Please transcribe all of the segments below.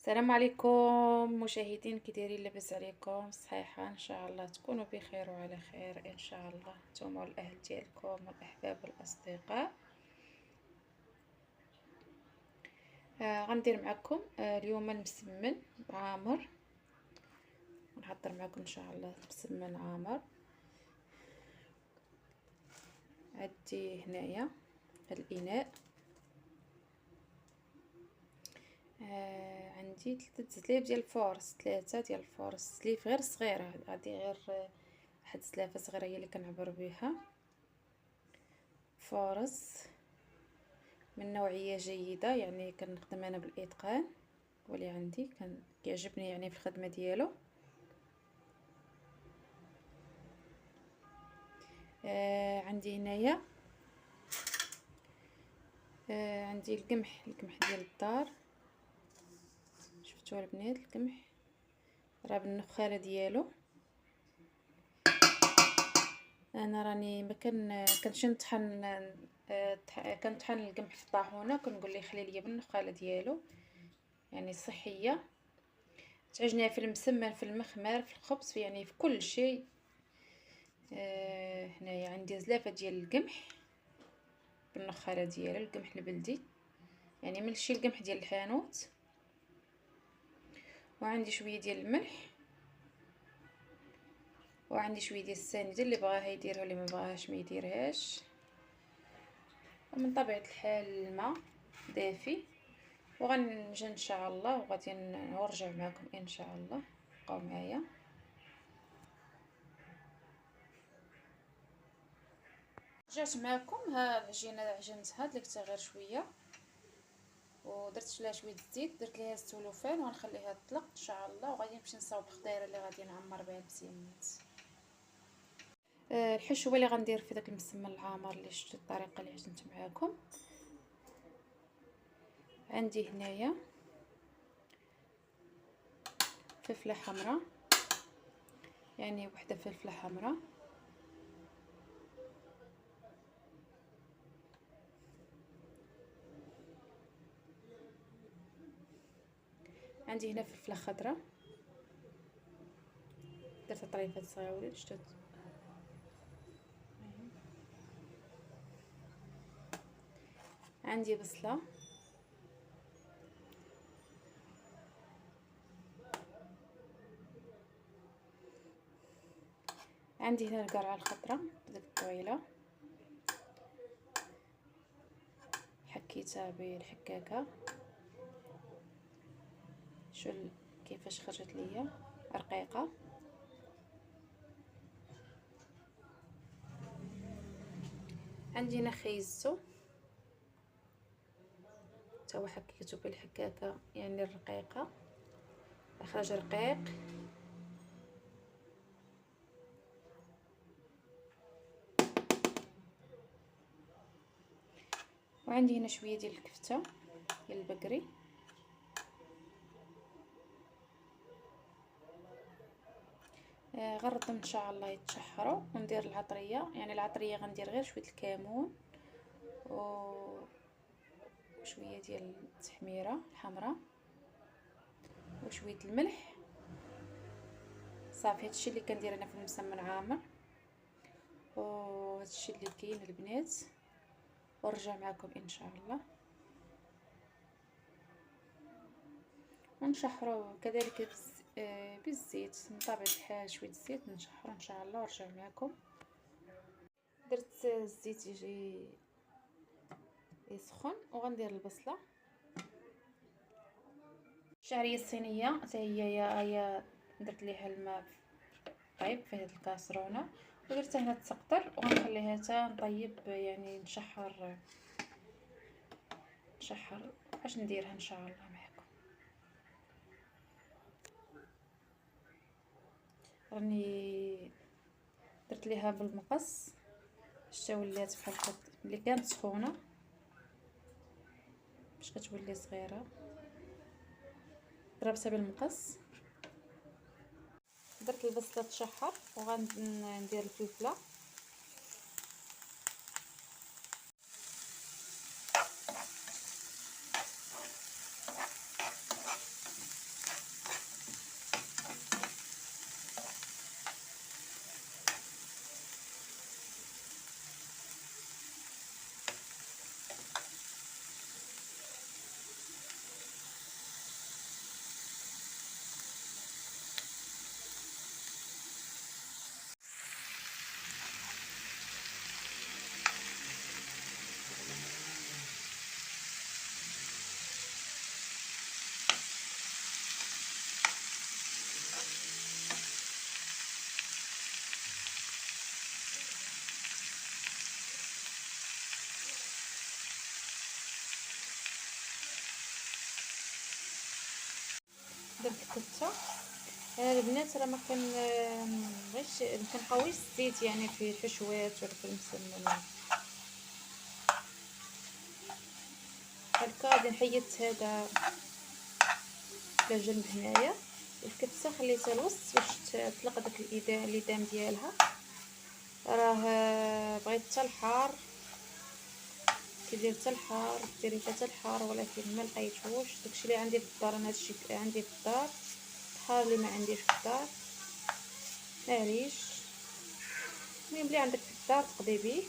السلام عليكم مشاهدين، كي دايرين؟ لاباس عليكم؟ صحيحه؟ ان شاء الله تكونوا بخير وعلى خير ان شاء الله، نتوما والاهل ديالكم والاحباب والاصدقاء. غندير معكم اليوم المسمن عامر. نحضر معكم ان شاء الله مسمن عامر. عندي هنايا هاد الاناء، عندي 3 زلايف ديال الفورص، 3 ديال الفورص، زليف غير صغيره، غادي غير واحد الزلافه صغيره هي اللي كنعبر بها. فورص من نوعيه جيده، يعني كنخدم انا بالاتقان، واللي عندي كان كيعجبني يعني في الخدمه ديالو. عندي هنايا عندي القمح ديال الدار. شفتوا البنات القمح راه بالنخاله ديالو. انا راني ما كنش نطحن، كنطحن القمح في الطاحونه، كنقول ليه خلي لي بالنخاله ديالو، يعني صحيه، تعجنها في المسمن، في المخمر، في الخبز، يعني في كل شيء. هنايا عندي زلافه ديال القمح بالنخاله ديالو، القمح البلدي، يعني ماشي القمح ديال الحانوت. وعندي شويه ديال الملح، وعندي شويه ديال السنيده، اللي بغاها يديرها واللي ما بغاهاش ما يديرهاش. ومن طبيعه الحال الماء دافي. وغنجي ان شاء الله وغادي نرجع معكم ان شاء الله، بقاو معايا. رجعت معكم، ها العجينه عجنتها، دلكتها غير شويه ودرت لها شويه الزيت، درت لها السلوفان وغنخليها تطلق ان شاء الله، وغادي نمشي نصاوب الخضيره اللي غادي نعمر بها المسمنات. الحشوه اللي غندير في داك المسمن العامر اللي شفتوا الطريقه اللي عجنت معكم. عندي هنايا فلفله حمراء، يعني وحده فلفله حمراء. عندي هنا فلفله خضراء، درت طريفات صغيورين شتات. عندي بصله، عندي هنا القرعه الخضراء ديك الطويله، حكيتها بالحكاكه. شو كيفاش خرجت ليا رقيقه. عندي هنا خيزتو، تا هو حكيتو بالحكاكه، يعني الرقيقه، خرج رقيق. وعندي هنا شويه ديال الكفته ديال البقري. غنردهم ان شاء الله يتشحروا، وندير العطريه، يعني العطريه غندير غير شويه الكمون وشويه ديال التحميره الحمراء وشويه الملح. صافي هادشي اللي كندير انا في المسمن عامر، وهادشي اللي كاين البنات. ونرجع معكم ان شاء الله ونشحروا كذلك بالزيت، من طبيعه الحال شويه الزيت نشحروا ان شاء الله ونرجع معكم. درت الزيت يجي يسخن، وغندير البصله. الشعريه الصينيه حتى هي درت ليها الماء طيب في هذه الكاسرونه، ودرتها هنا تسقطر، وغنخليها حتى نطيب، يعني نشحر باش نديرها ان شاء الله معكم. راني درت ليها بالمقص، حتى ولات بحال ملي كانت سخونه باش كتولي صغيره. ضربتها بالمقص، درت البصله تشحر، وغندير الفلفله. درت الكبته. انا البنات راه ما كنبغيش ما كنقاويش الزيت يعني في الحشوات ولا في المسمن. هكا غادي نحيد هذا على جنب هنايا. الكبسه خليتها الوسط باش تطلق داك الليدام ديالها. راه بغيت حتى الحار، كيدير حتى الحار، ديري حتى الحار، ولكن ما لقيتوش. داكشي اللي عندي في الدار، انا هادشي عندي في الدار. الحار اللي ما عنديش في الدار معليش، المهم اللي عندك في الدار تقضي به.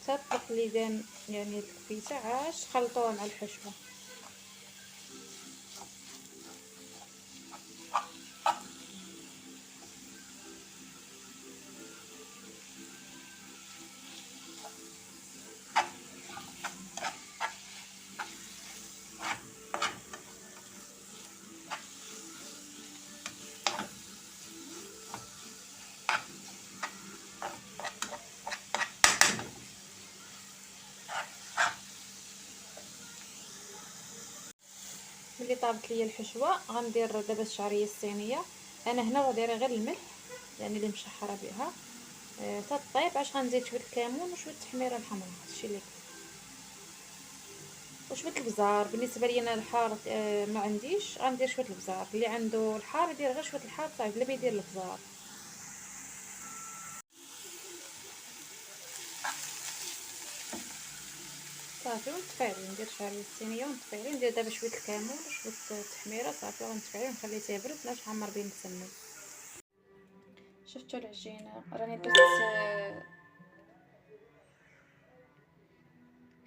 تطلق الليدام يعني الكفيته عاش خلطوها مع الحشوه. ملي طابت ليا الحشوه غندير دابا الشعريه الصينيه. انا هنا غادير غير الملح يعني اللي مشحره بها تطيب. عاد غنزيد شويه الكمون وشويه التحميره الحمراء، هادشي اللي وشويه البزار. بالنسبه لي انا الحار ما عنديش، غندير شويه البزار. اللي عنده الحار يدير غير شويه الحار صافي بلا ما يدير البزار. صافي ونتفاعل ندير شعريه الصينيه ونتفاعل. ندير دابا شويه الكمون وشويه التحميره صافي ونتفاعل ونخليه تيبرد باش نعمر به المسمن. شفتوا العجينه راني درت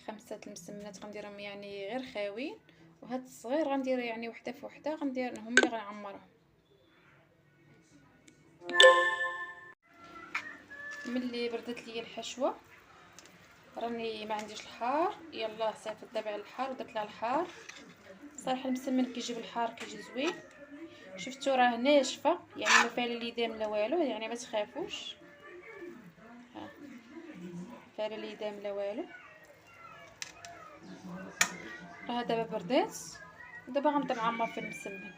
5 المسمنات غنديرهم يعني غير خاويين، وهاد الصغير غندير يعني وحده في وحده غنديرهم اللي غنعمرهم. ملي بردت لي الحشوه راني ما عنديش الحار، يلا صيفط دابا على الحار ودرت لها الحار. صراحه المسمن كيجيب الحار كيجي زوين. شفتوا راه ناشفه يعني ما فيها لا ليدام لا والو، يعني ما تخافوش. ها فيها لا ليدام لا والو. راه دابا بردات ودابا غنبدا نعمر في المسمن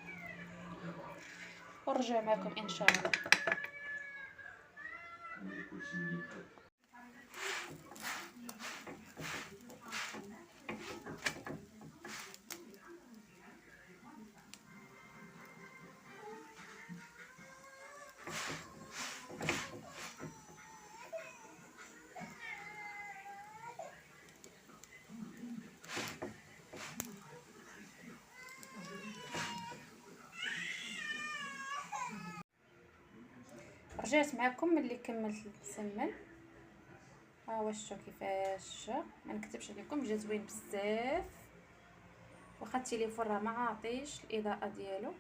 ونرجع معكم ان شاء الله. رجعت معكم ملي كملت المسمن. ها هو شتو كيفاش جا، ما نكتبش عليكم جا زوين بزاف. واخا التليفون راه ما عاطيش الاضاءه ديالو.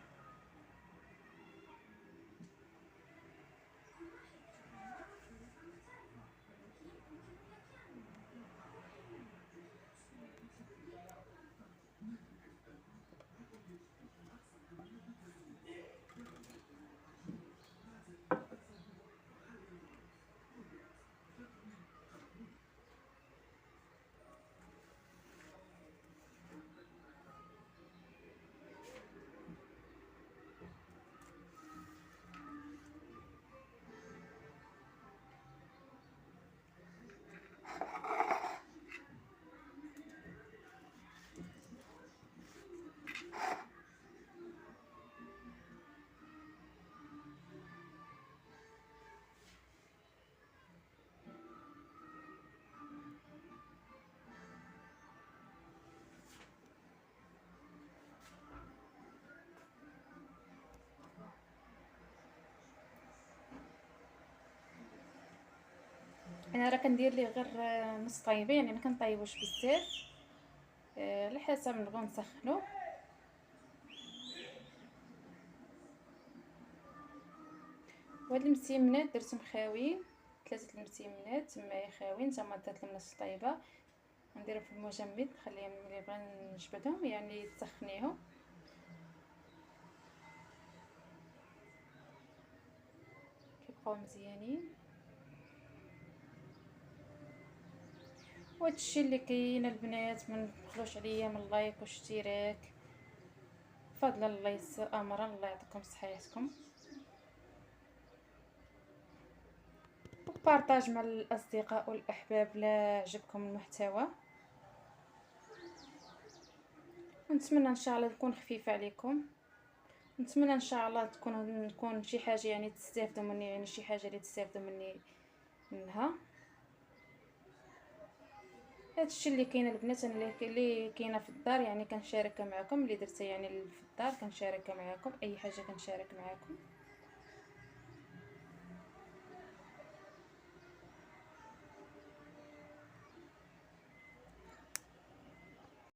انا راه كندير ليه غير نص طايبه، يعني ما كنطيبوش بزاف على حسب نبغيو نسخنو. وهاد المسيمنات درتهم خاويين، 3 المسيمنات تمايا خاويين تما درت لهم نص طايبه. نديرهم في المجمد نخليهم ملي بغا نجبدهم يعني تسخنيهم كيبقاو مزيانين. وهادشي اللي كاين البنات، ما تبخلوش عليا من لايك واشتراك، فضلا الله يسر امرا، الله يعطيكم صحيحتكم، وبارطاج مع الاصدقاء والاحباب لا عجبكم المحتوى. ونتمنى ان شاء الله تكون خفيفه عليكم، نتمنى ان شاء الله نكون شي حاجه يعني تستافدوا مني، يعني شي حاجه اللي تستافدوا منها. هادشي اللي كاين البنات، انا اللي كاينه في الدار يعني كنشاركها معكم، اللي درتها يعني في الدار كنشاركها معكم، اي حاجه كنشارك معكم.